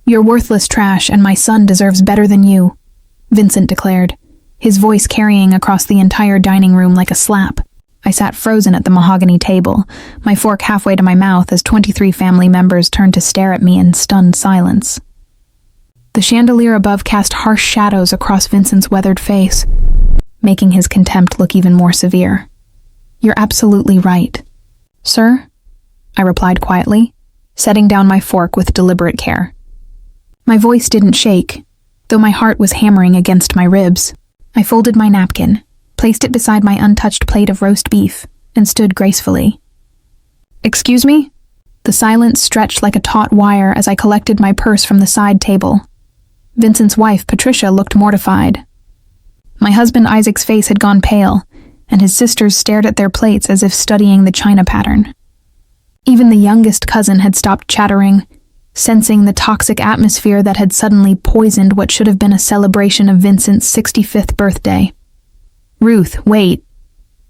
"You're worthless trash, and my son deserves better than you," Vincent declared, his voice carrying across the entire dining room like a slap. I sat frozen at the mahogany table, my fork halfway to my mouth as 23 family members turned to stare at me in stunned silence. The chandelier above cast harsh shadows across Vincent's weathered face, making his contempt look even more severe. "You're absolutely right, sir," I replied quietly, setting down my fork with deliberate care. My voice didn't shake, though my heart was hammering against my ribs. I folded my napkin, placed it beside my untouched plate of roast beef, and stood gracefully. "Excuse me?" The silence stretched like a taut wire as I collected my purse from the side table. Vincent's wife, Patricia, looked mortified. My husband Isaac's face had gone pale, and his sisters stared at their plates as if studying the china pattern. Even the youngest cousin had stopped chattering, sensing the toxic atmosphere that had suddenly poisoned what should have been a celebration of Vincent's 65th birthday. "Ruth, wait,"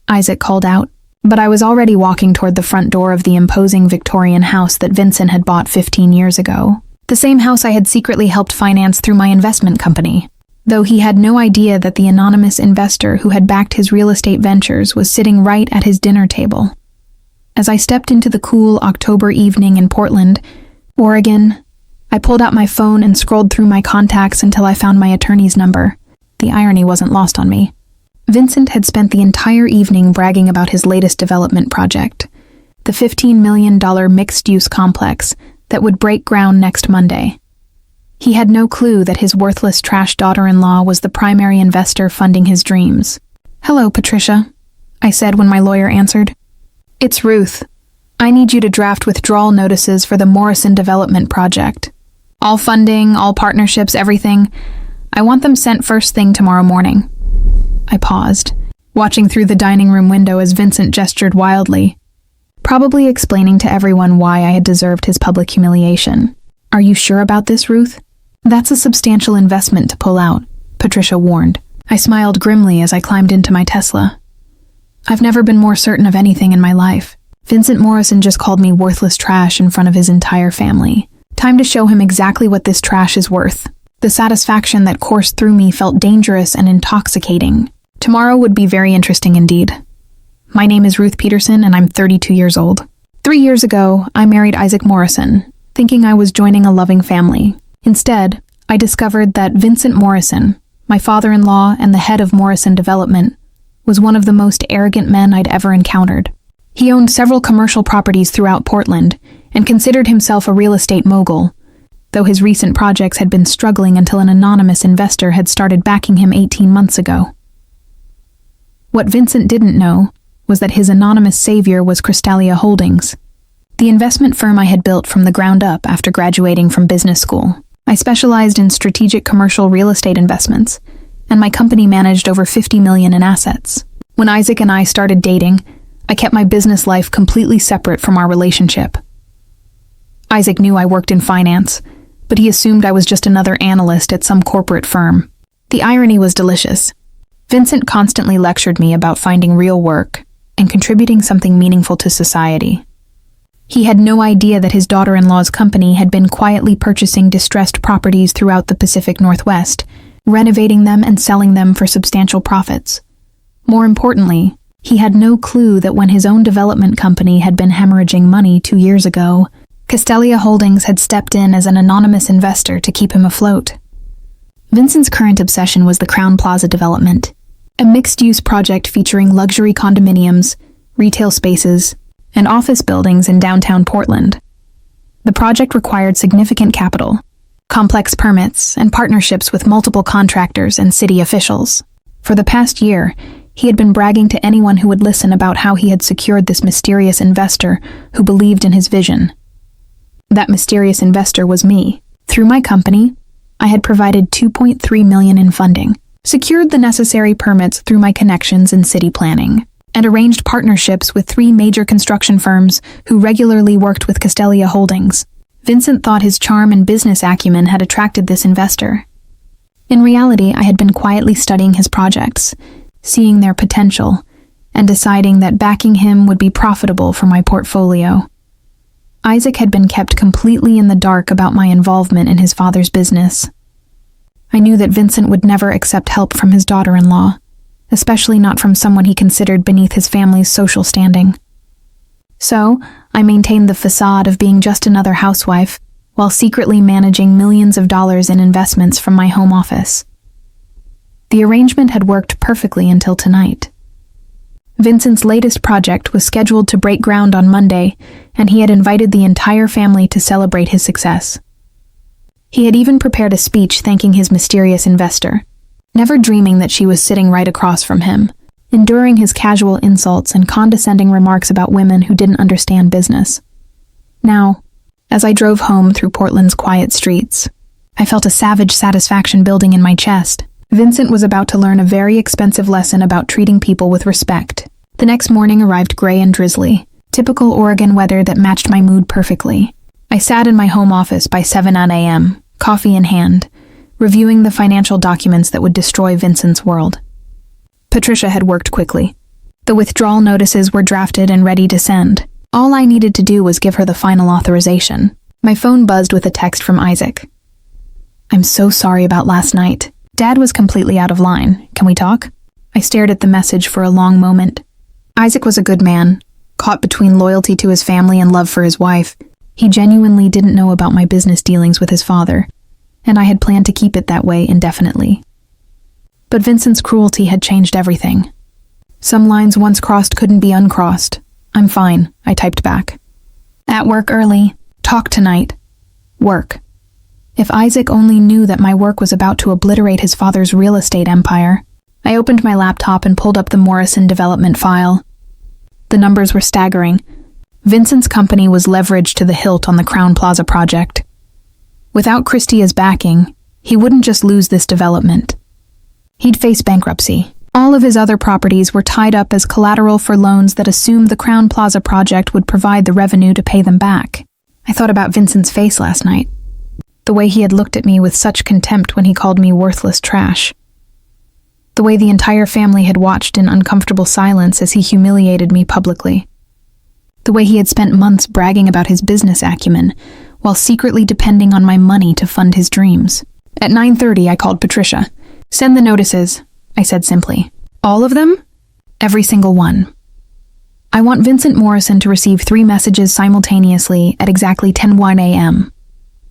Isaac called out, but I was already walking toward the front door of the imposing Victorian house that Vincent had bought 15 years ago, the same house I had secretly helped finance through my investment company, though he had no idea that the anonymous investor who had backed his real estate ventures was sitting right at his dinner table. As I stepped into the cool October evening in Portland, Oregon, I pulled out my phone and scrolled through my contacts until I found my attorney's number. The irony wasn't lost on me. Vincent had spent the entire evening bragging about his latest development project, the $15 million mixed-use complex that would break ground next Monday. He had no clue that his worthless trash daughter-in-law was the primary investor funding his dreams. "Hello, Patricia," I said when my lawyer answered. "It's Ruth. I need you to draft withdrawal notices for the Morrison development project. All funding, all partnerships, everything. I want them sent first thing tomorrow morning." I paused, watching through the dining room window as Vincent gestured wildly, probably explaining to everyone why I had deserved his public humiliation. "Are you sure about this, Ruth? That's a substantial investment to pull out," Patricia warned. I smiled grimly as I climbed into my Tesla. I've never been more certain of anything in my life. Vincent Morrison just called me worthless trash in front of his entire family. Time to show him exactly what this trash is worth. The satisfaction that coursed through me felt dangerous and intoxicating. Tomorrow would be very interesting indeed. My name is Ruth Peterson, and I'm 32 years old. 3 years ago, I married Isaac Morrison, thinking I was joining a loving family. Instead, I discovered that Vincent Morrison, my father-in-law and the head of Morrison Development, was one of the most arrogant men I'd ever encountered. He owned several commercial properties throughout Portland and considered himself a real estate mogul, though his recent projects had been struggling until an anonymous investor had started backing him 18 months ago. What Vincent didn't know was that his anonymous savior was Crystalia Holdings, the investment firm I had built from the ground up after graduating from business school. I specialized in strategic commercial real estate investments, and my company managed over $50 million in assets. When Isaac and I started dating, I kept my business life completely separate from our relationship. Isaac knew I worked in finance, but he assumed I was just another analyst at some corporate firm. The irony was delicious. Vincent constantly lectured me about finding real work and contributing something meaningful to society. He had no idea that his daughter-in-law's company had been quietly purchasing distressed properties throughout the Pacific Northwest, renovating them and selling them for substantial profits. More importantly, he had no clue that when his own development company had been hemorrhaging money 2 years ago, Crystalia Holdings had stepped in as an anonymous investor to keep him afloat. Vincent's current obsession was the Crown Plaza development, a mixed-use project featuring luxury condominiums, retail spaces, and office buildings in downtown Portland. The project required significant capital, complex permits, and partnerships with multiple contractors and city officials. For the past year, he had been bragging to anyone who would listen about how he had secured this mysterious investor who believed in his vision. That mysterious investor was me. Through my company, I had provided $2.3 million in funding, secured the necessary permits through my connections in city planning, and arranged partnerships with 3 major construction firms who regularly worked with Crystalia Holdings. Vincent thought his charm and business acumen had attracted this investor. In reality, I had been quietly studying his projects, seeing their potential, and deciding that backing him would be profitable for my portfolio. Isaac had been kept completely in the dark about my involvement in his father's business. I knew that Vincent would never accept help from his daughter-in-law, especially not from someone he considered beneath his family's social standing. So, I maintained the facade of being just another housewife, while secretly managing millions of dollars in investments from my home office. The arrangement had worked perfectly until tonight. Vincent's latest project was scheduled to break ground on Monday, and he had invited the entire family to celebrate his success. He had even prepared a speech thanking his mysterious investor, never dreaming that she was sitting right across from him, enduring his casual insults and condescending remarks about women who didn't understand business. Now, as I drove home through Portland's quiet streets, I felt a savage satisfaction building in my chest. Vincent was about to learn a very expensive lesson about treating people with respect. The next morning arrived gray and drizzly, typical Oregon weather that matched my mood perfectly. I sat in my home office by 7 a.m., coffee in hand, reviewing the financial documents that would destroy Vincent's world. Patricia had worked quickly. The withdrawal notices were drafted and ready to send. All I needed to do was give her the final authorization. My phone buzzed with a text from Isaac. "I'm so sorry about last night. Dad was completely out of line. Can we talk?" I stared at the message for a long moment. Isaac was a good man, caught between loyalty to his family and love for his wife. He genuinely didn't know about my business dealings with his father, and I had planned to keep it that way indefinitely. But Vincent's cruelty had changed everything. Some lines once crossed couldn't be uncrossed. "I'm fine," I typed back. "At work early. Talk tonight. Work." If Isaac only knew that my work was about to obliterate his father's real estate empire. I opened my laptop and pulled up the Morrison development file. The numbers were staggering. Vincent's company was leveraged to the hilt on the Crown Plaza project. Without Christia's backing, he wouldn't just lose this development. He'd face bankruptcy. All of his other properties were tied up as collateral for loans that assumed the Crown Plaza project would provide the revenue to pay them back. I thought about Vincent's face last night. The way he had looked at me with such contempt when he called me worthless trash. The way the entire family had watched in uncomfortable silence as he humiliated me publicly. The way he had spent months bragging about his business acumen, while secretly depending on my money to fund his dreams. At 9:30, I called Patricia. "Send the notices," I said simply. "All of them? Every single one. I want Vincent Morrison to receive 3 messages simultaneously at exactly 10:01 a.m.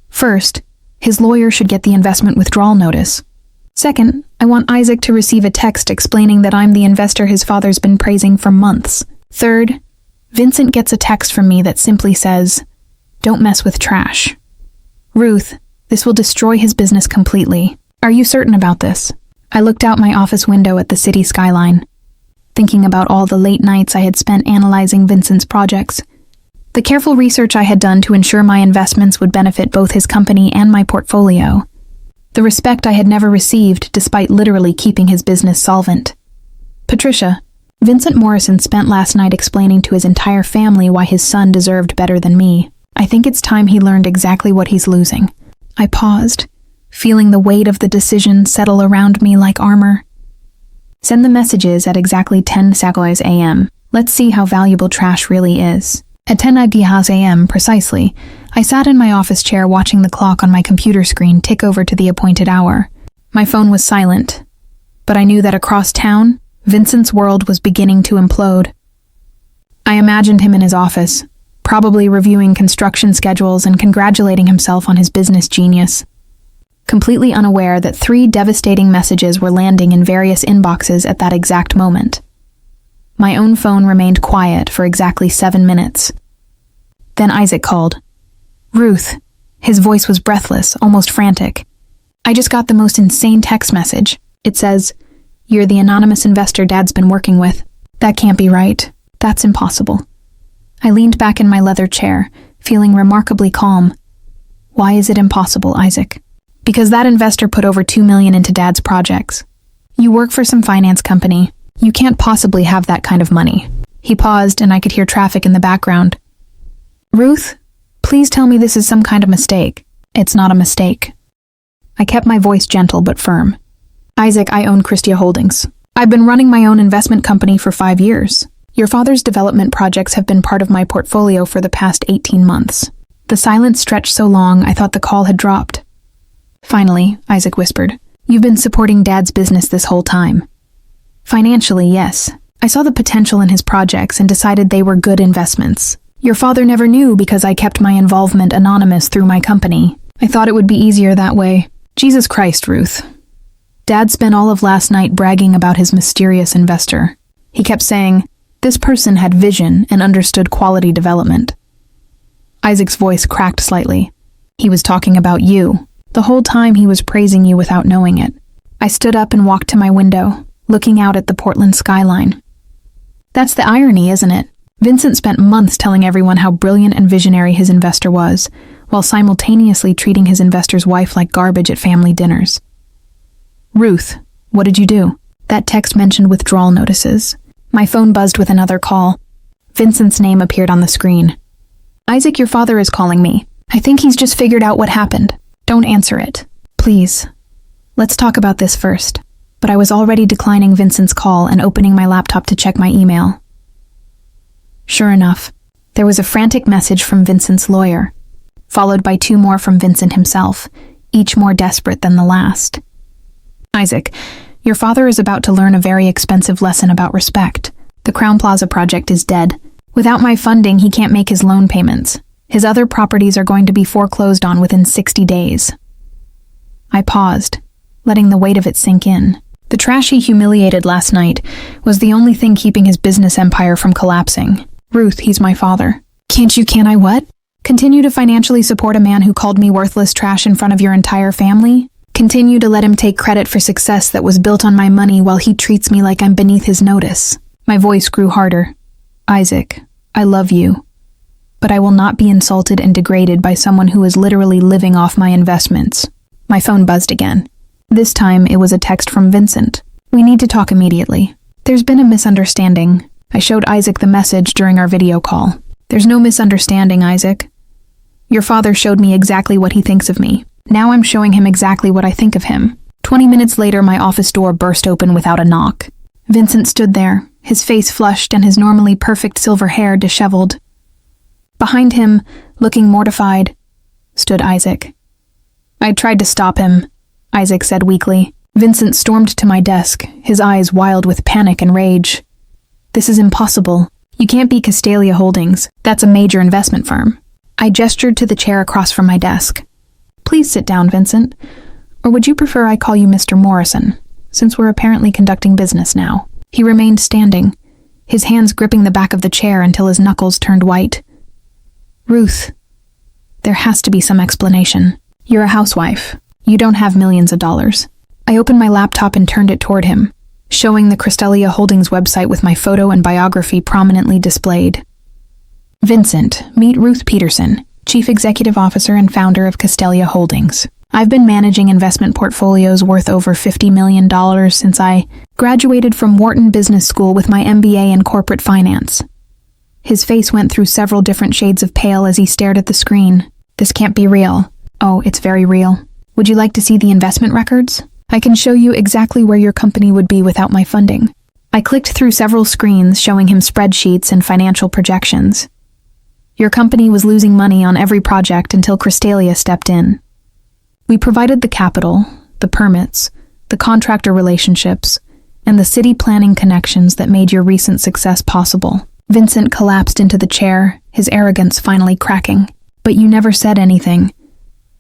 First, his lawyer should get the investment withdrawal notice. Second, I want Isaac to receive a text explaining that I'm the investor his father's been praising for months. Third, Vincent gets a text from me that simply says, 'Don't mess with trash.' Ruth, this will destroy his business completely. Are you certain about this?" I looked out my office window at the city skyline, thinking about all the late nights I had spent analyzing Vincent's projects. The careful research I had done to ensure my investments would benefit both his company and my portfolio. The respect I had never received despite literally keeping his business solvent. "Patricia, Vincent Morrison spent last night explaining to his entire family why his son deserved better than me. I think it's time he learned exactly what he's losing." I paused, feeling the weight of the decision settle around me like armor. "Send the messages at exactly 10 a.m. Let's see how valuable trash really is." At 10 a.m. precisely, I sat in my office chair watching the clock on my computer screen tick over to the appointed hour. My phone was silent, but I knew that across town, Vincent's world was beginning to implode. I imagined him in his office, probably reviewing construction schedules and congratulating himself on his business genius, completely unaware that 3 devastating messages were landing in various inboxes at that exact moment. My own phone remained quiet for exactly 7 minutes. Then Isaac called. "Ruth." His voice was breathless, almost frantic. "I just got the most insane text message. It says, 'You're the anonymous investor Dad's been working with.' That can't be right. That's impossible." I leaned back in my leather chair, feeling remarkably calm. "Why is it impossible, Isaac?" "Because that investor put over $2 million into Dad's projects. You work for some finance company. You can't possibly have that kind of money." He paused, and I could hear traffic in the background. "Ruth, please tell me this is some kind of mistake." "It's not a mistake." I kept my voice gentle but firm. "Isaac, I own Christia Holdings. I've been running my own investment company for 5 years. Your father's development projects have been part of my portfolio for the past 18 months. The silence stretched so long I thought the call had dropped. Finally, Isaac whispered, "You've been supporting Dad's business this whole time." "Financially, yes. I saw the potential in his projects and decided they were good investments. Your father never knew because I kept my involvement anonymous through my company. I thought it would be easier that way." Jesus Christ, Ruth. Dad spent all of last night bragging about his mysterious investor. He kept saying, "This person had vision and understood quality development." Isaac's voice cracked slightly. "He was talking about you. The whole time he was praising you without knowing it." I stood up and walked to my window, looking out at the Portland skyline. That's the irony, isn't it? Vincent spent months telling everyone how brilliant and visionary his investor was, while simultaneously treating his investor's wife like garbage at family dinners. "Ruth, what did you do?" That text mentioned withdrawal notices. My phone buzzed with another call. Vincent's name appeared on the screen. "Isaac, your father is calling me. I think he's just figured out what happened. Don't answer it. Please. Let's talk about this first." But I was already declining Vincent's call and opening my laptop to check my email. Sure enough, there was a frantic message from Vincent's lawyer, followed by 2 more from Vincent himself, each more desperate than the last. "Isaac, your father is about to learn a very expensive lesson about respect. The Crown Plaza project is dead. Without my funding, he can't make his loan payments. His other properties are going to be foreclosed on within 60 days. I paused, letting the weight of it sink in. The trash he humiliated last night was the only thing keeping his business empire from collapsing. "Ruth, he's my father. Can I what? Continue to financially support a man who called me worthless trash in front of your entire family? Continue to let him take credit for success that was built on my money while he treats me like I'm beneath his notice?" My voice grew harder. "Isaac, I love you, but I will not be insulted and degraded by someone who is literally living off my investments." My phone buzzed again. This time, it was a text from Vincent. "We need to talk immediately. There's been a misunderstanding." I showed Isaac the message during our video call. "There's no misunderstanding, Isaac. Your father showed me exactly what he thinks of me. Now I'm showing him exactly what I think of him." 20 minutes later, my office door burst open without a knock. Vincent stood there, his face flushed and his normally perfect silver hair disheveled. Behind him, looking mortified, stood Isaac. I tried to stop him, Isaac said weakly. Vincent stormed to my desk, his eyes wild with panic and rage. "This is impossible. You can't be Castalia Holdings. That's a major investment firm." I gestured to the chair across from my desk. "Please sit down, Vincent. Or would you prefer I call you Mr. Morrison, since we're apparently conducting business now?" He remained standing, his hands gripping the back of the chair until his knuckles turned white. "Ruth, there has to be some explanation. You're a housewife. You don't have millions of dollars." I opened my laptop and turned it toward him, showing the Castalia Holdings website with my photo and biography prominently displayed. "Vincent, meet Ruth Peterson, Chief Executive Officer and founder of Castalia Holdings. I've been managing investment portfolios worth over $50 million since I graduated from Wharton Business School with my MBA in corporate finance." His face went through several different shades of pale as he stared at the screen. "This can't be real." "Oh, it's very real. Would you like to see the investment records? I can show you exactly where your company would be without my funding." I clicked through several screens showing him spreadsheets and financial projections. "Your company was losing money on every project until Castalia stepped in. We provided the capital, the permits, the contractor relationships, and the city planning connections that made your recent success possible." Vincent collapsed into the chair, his arrogance finally cracking. "But you never said anything.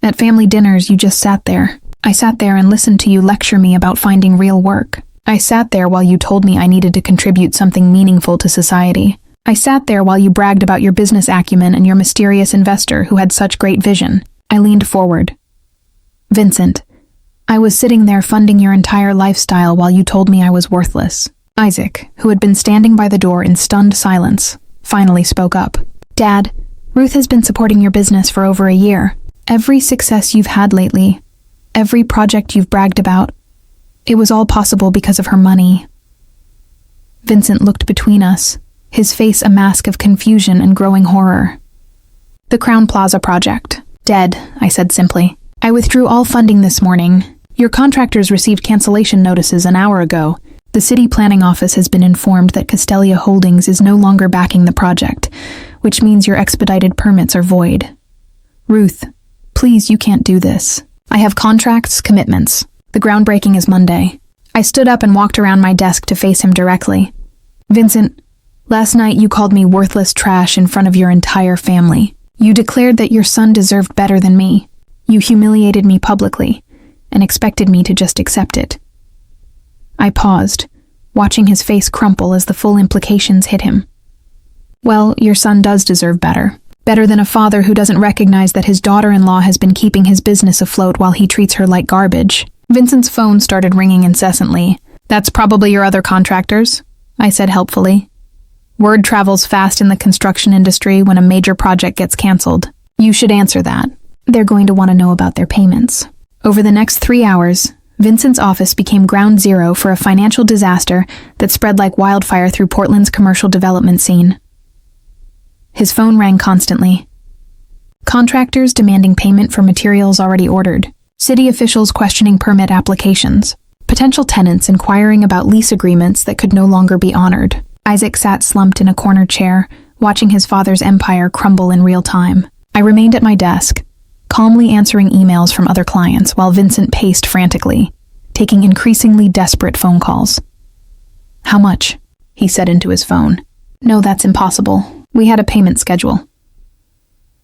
At family dinners, you just sat there. I sat there and listened to you lecture me about finding real work. I sat there while you told me I needed to contribute something meaningful to society. I sat there while you bragged about your business acumen and your mysterious investor who had such great vision." I leaned forward. "Vincent, I was sitting there funding your entire lifestyle while you told me I was worthless." Isaac, who had been standing by the door in stunned silence, finally spoke up. "Dad, Ruth has been supporting your business for over a year. Every success you've had lately, every project you've bragged about, it was all possible because of her money." Vincent looked between us, his face a mask of confusion and growing horror. "The Crown Plaza project. Dead," I said simply. "I withdrew all funding this morning. Your contractors received cancellation notices an hour ago. The city planning office has been informed that Castelia Holdings is no longer backing the project, which means your expedited permits are void. Ruth, please, you can't do this. I have contracts, commitments. The groundbreaking is Monday. I stood up and walked around my desk to face him directly. Vincent, last night you called me worthless trash in front of your entire family. You declared that your son deserved better than me. You humiliated me publicly and expected me to just accept it. I paused, watching his face crumple as the full implications hit him. Well, your son does deserve better. Better than a father who doesn't recognize that his daughter-in-law has been keeping his business afloat while he treats her like garbage. Vincent's phone started ringing incessantly. That's probably your other contractors, I said helpfully. Word travels fast in the construction industry when a major project gets canceled. You should answer that. They're going to want to know about their payments. Over the next 3 hours, Vincent's office became ground zero for a financial disaster that spread like wildfire through Portland's commercial development scene. His phone rang constantly. Contractors demanding payment for materials already ordered. City officials questioning permit applications. Potential tenants inquiring about lease agreements that could no longer be honored. Isaac sat slumped in a corner chair, watching his father's empire crumble in real time. I remained at my desk, calmly answering emails from other clients while Vincent paced frantically, taking increasingly desperate phone calls. How much? He said into his phone. No, that's impossible. We had a payment schedule.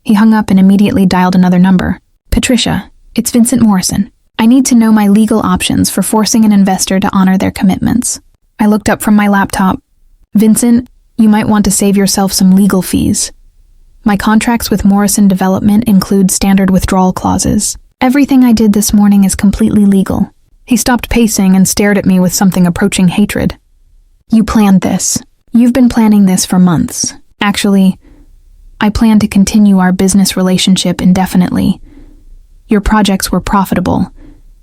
He hung up and immediately dialed another number. Patricia, it's Vincent Morrison. I need to know my legal options for forcing an investor to honor their commitments. I looked up from my laptop. Vincent, you might want to save yourself some legal fees. My contracts with Morrison Development include standard withdrawal clauses. Everything I did this morning is completely legal. He stopped pacing and stared at me with something approaching hatred. You planned this. You've been planning this for months. Actually, I plan to continue our business relationship indefinitely. Your projects were profitable,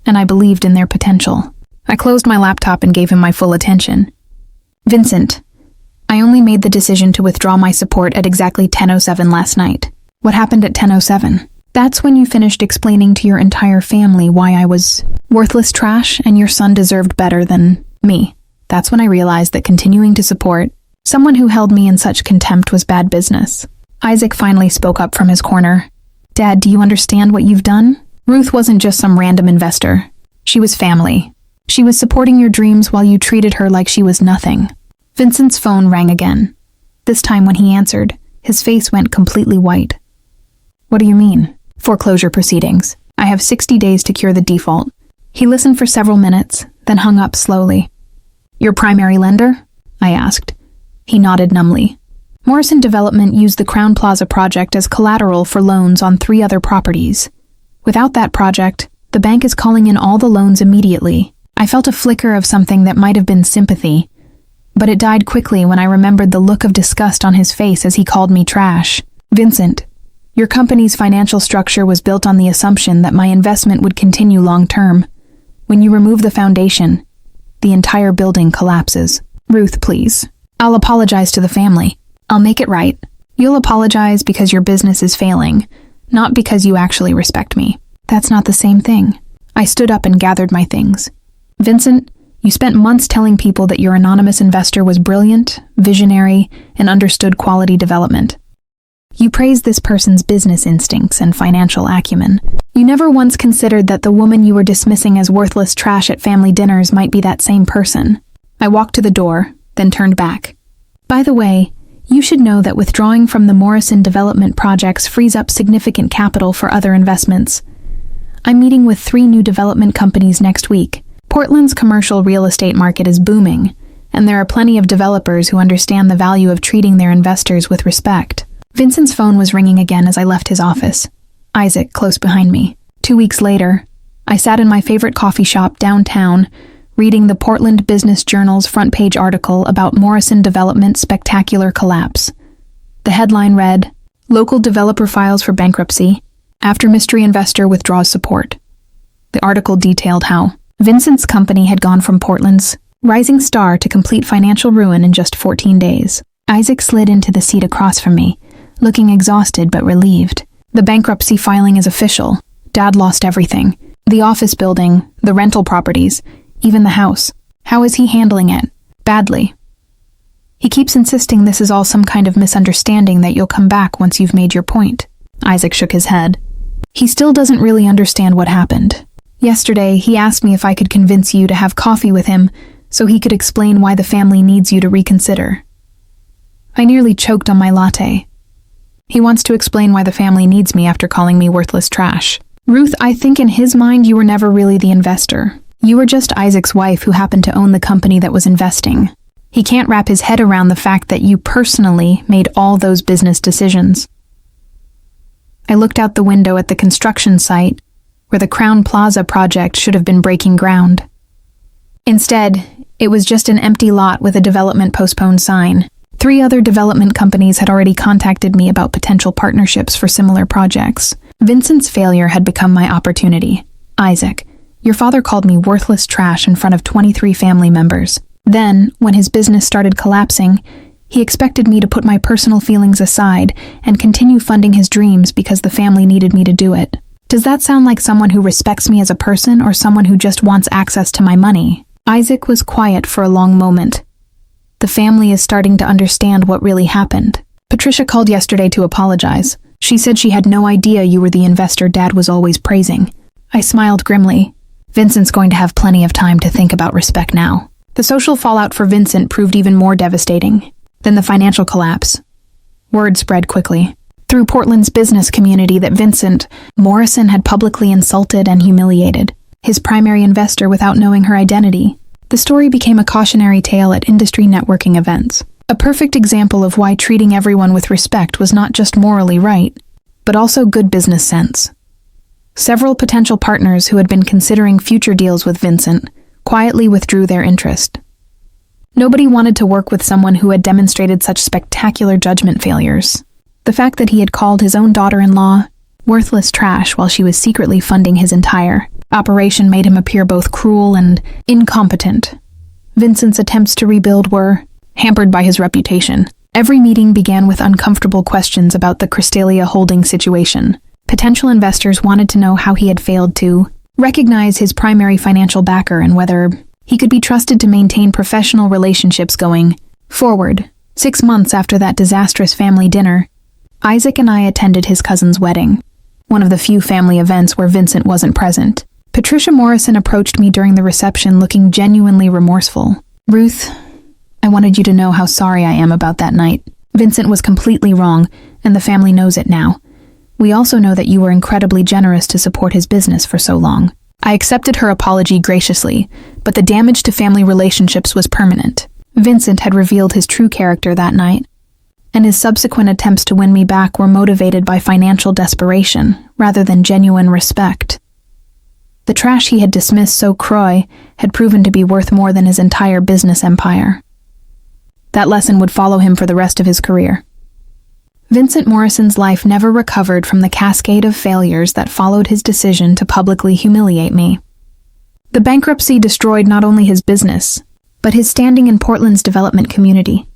and I believed in their potential. I closed my laptop and gave him my full attention. Vincent, I only made the decision to withdraw my support at exactly 10:07 last night. What happened at 10:07? That's when you finished explaining to your entire family why I was worthless trash and your son deserved better than me. That's when I realized that continuing to support someone who held me in such contempt was bad business. Isaac finally spoke up from his corner. Dad, do you understand what you've done? Ruth wasn't just some random investor. She was family. She was supporting your dreams while you treated her like she was nothing. Vincent's phone rang again. This time when he answered, his face went completely white. What do you mean? Foreclosure proceedings. I have 60 days to cure the default. He listened for several minutes, then hung up slowly. Your primary lender? I asked. He nodded numbly. Morrison Development used the Crown Plaza project as collateral for loans on 3 other properties. Without that project, the bank is calling in all the loans immediately. I felt a flicker of something that might have been sympathy, but it died quickly when I remembered the look of disgust on his face as he called me trash. Vincent, your company's financial structure was built on the assumption that my investment would continue long-term. When you remove the foundation, the entire building collapses. Ruth, please. I'll apologize to the family. I'll make it right. You'll apologize because your business is failing, not because you actually respect me. That's not the same thing. I stood up and gathered my things. Vincent, you spent months telling people that your anonymous investor was brilliant, visionary, and understood quality development. You praised this person's business instincts and financial acumen. You never once considered that the woman you were dismissing as worthless trash at family dinners might be that same person. I walked to the door, then turned back. By the way, you should know that withdrawing from the Morrison Development projects frees up significant capital for other investments. I'm meeting with 3 new development companies next week. Portland's commercial real estate market is booming, and there are plenty of developers who understand the value of treating their investors with respect. Vincent's phone was ringing again as I left his office. Isaac, close behind me. 2 weeks later, I sat in my favorite coffee shop downtown, reading the Portland Business Journal's front-page article about Morrison Development's spectacular collapse. The headline read, "Local developer files for bankruptcy after mystery investor withdraws support." The article detailed how Vincent's company had gone from Portland's rising star to complete financial ruin in just 14 days. Isaac slid into the seat across from me, looking exhausted but relieved. The bankruptcy filing is official. Dad lost everything. The office building, the rental properties, even the house. How is he handling it? Badly. He keeps insisting this is all some kind of misunderstanding, that you'll come back once you've made your point. Isaac shook his head. He still doesn't really understand what happened. Yesterday, he asked me if I could convince you to have coffee with him so he could explain why the family needs you to reconsider. I nearly choked on my latte. He wants to explain why the family needs me after calling me worthless trash. Ruth, I think in his mind you were never really the investor. You were just Isaac's wife who happened to own the company that was investing. He can't wrap his head around the fact that you personally made all those business decisions. I looked out the window at the construction site where the Crown Plaza project should have been breaking ground. Instead, it was just an empty lot with a development postponed sign. 3 other development companies had already contacted me about potential partnerships for similar projects. Vincent's failure had become my opportunity. Isaac, your father called me worthless trash in front of 23 family members. Then, when his business started collapsing, he expected me to put my personal feelings aside and continue funding his dreams because the family needed me to do it. Does that sound like someone who respects me as a person or someone who just wants access to my money? Isaac was quiet for a long moment. The family is starting to understand what really happened. Patricia called yesterday to apologize. She said she had no idea you were the investor Dad was always praising. I smiled grimly. Vincent's going to have plenty of time to think about respect now. The social fallout for Vincent proved even more devastating than the financial collapse. Word spread quickly through Portland's business community that Vincent Morrison had publicly insulted and humiliated his primary investor without knowing her identity. The story became a cautionary tale at industry networking events, a perfect example of why treating everyone with respect was not just morally right, but also good business sense. Several potential partners who had been considering future deals with Vincent quietly withdrew their interest. Nobody wanted to work with someone who had demonstrated such spectacular judgment failures. The fact that he had called his own daughter-in-law worthless trash while she was secretly funding his entire operation made him appear both cruel and incompetent. Vincent's attempts to rebuild were hampered by his reputation. Every meeting began with uncomfortable questions about the Crystalia holding situation. Potential investors wanted to know how he had failed to recognize his primary financial backer and whether he could be trusted to maintain professional relationships going forward. 6 months after that disastrous family dinner, Isaac and I attended his cousin's wedding, one of the few family events where Vincent wasn't present. Patricia Morrison approached me during the reception looking genuinely remorseful. Ruth, I wanted you to know how sorry I am about that night. Vincent was completely wrong, and the family knows it now. We also know that you were incredibly generous to support his business for so long. I accepted her apology graciously, but the damage to family relationships was permanent. Vincent had revealed his true character that night, and his subsequent attempts to win me back were motivated by financial desperation rather than genuine respect. The trash he had dismissed so coy had proven to be worth more than his entire business empire. That lesson would follow him for the rest of his career. Vincent Morrison's life never recovered from the cascade of failures that followed his decision to publicly humiliate me. The bankruptcy destroyed not only his business, but his standing in Portland's development community,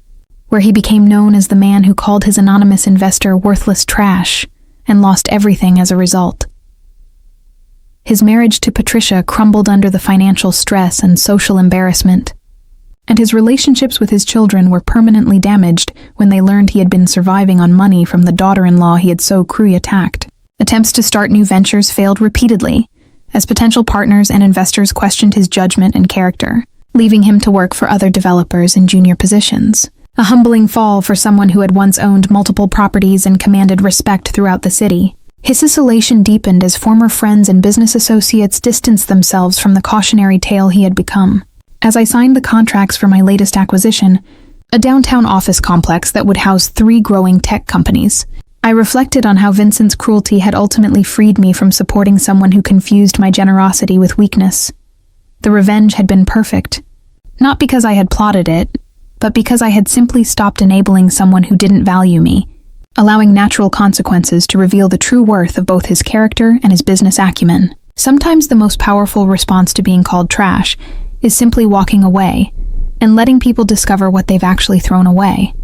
where he became known as the man who called his anonymous investor worthless trash and lost everything as a result. His marriage to Patricia crumbled under the financial stress and social embarrassment, and his relationships with his children were permanently damaged when they learned he had been surviving on money from the daughter-in-law he had so cruelly attacked. Attempts to start new ventures failed repeatedly, as potential partners and investors questioned his judgment and character, leaving him to work for other developers in junior positions. A humbling fall for someone who had once owned multiple properties and commanded respect throughout the city. His isolation deepened as former friends and business associates distanced themselves from the cautionary tale he had become. As I signed the contracts for my latest acquisition, a downtown office complex that would house 3 growing tech companies, I reflected on how Vincent's cruelty had ultimately freed me from supporting someone who confused my generosity with weakness. The revenge had been perfect, not because I had plotted it, but because I had simply stopped enabling someone who didn't value me, allowing natural consequences to reveal the true worth of both his character and his business acumen. Sometimes the most powerful response to being called trash is simply walking away and letting people discover what they've actually thrown away.